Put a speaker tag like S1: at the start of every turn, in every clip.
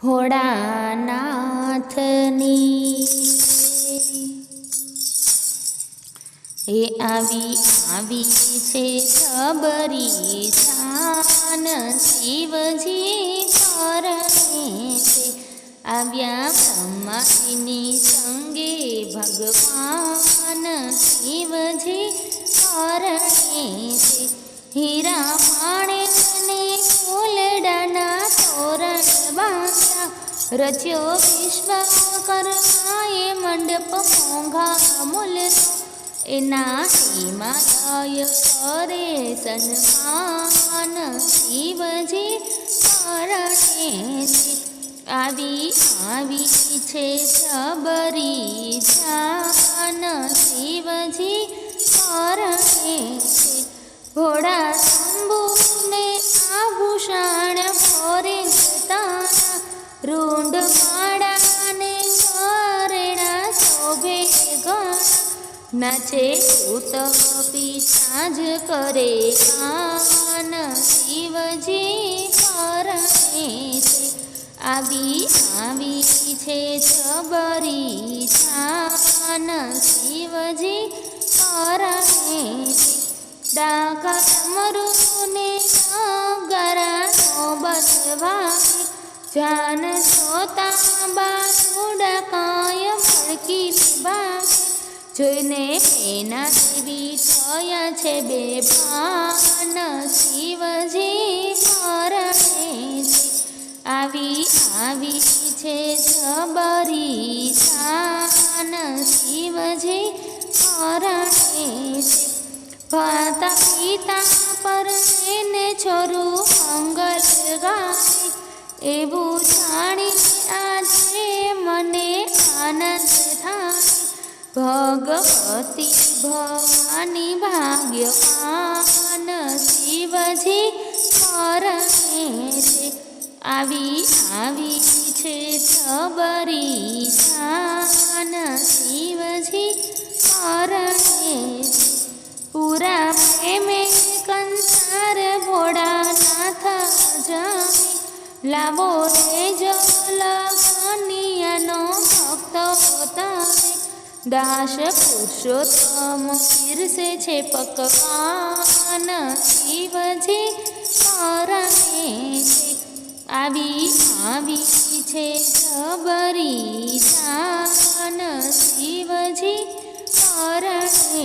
S1: ભોળાનાથની એ આવી છે જબરી જાન, શિવજી કરણે છે આવ્યા બ્રહ્માજીની સંગે ભગવાન, શિવજી કરણે છે હીરા માણેકને ફૂલડાના તોરણ બાંધ્યા, રચ્યો વિશ્વકર્માએ મંડપ મોંઘા મૂલનો, એના હિમાલય કરે સન્માન, શિવજી કરણે છે આવી છે જબરી જાન, શિવજી કરણે છે ભોળા શંભુને આભૂષણ પોરીતાના, રૂંડ માળાને ઘરેણા શોભે ગણ, નાચે ભૂત પિશાચ કરે ગાન, શિવજી કરણે છે આવી છે જબરી જાન, શિવજી કરણે છે ડાકા ડમરુને નગારાનો બજવાય, જાન જોતા બાસુડા કાયમ ભડકી બાગે, જોઈને એના દેવી થયા છે બેભાન, શિવજી કરણે છે આવી છે જબરી જાન, શિવજી કરણે છે માતા પિતા પર એને છોરું મંગલ ગાય, એવું જાણીને આજે મને આનંદ થાય, ભગવતી ભવાની ભાગ્યવાન, શિવજી કરણે છે આવી છે જબરી જાન, શિવજી કરણે છે પૂરા પ્રેમે કંસાર ભોળાનાથ જામે, લાવો રે જલકનિયાનો ભક્ત તમે, દાસ પુરુષોત્તમ પીરસે છે પકવાન, શિવજી કરણે છે આવી છે જબરી જાન, શિવજી કરણે છે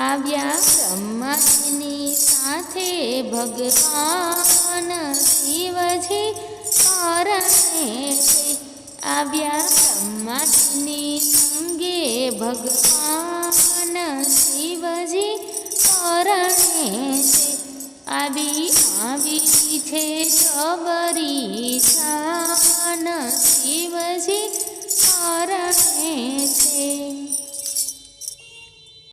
S1: આવ્યા બ્રહ્માજીની સાથે ભગવાન, શિવજી કરણે છે આવ્યા બ્રહ્માજીની સંગે ભગવાન, શિવજી કરણે છે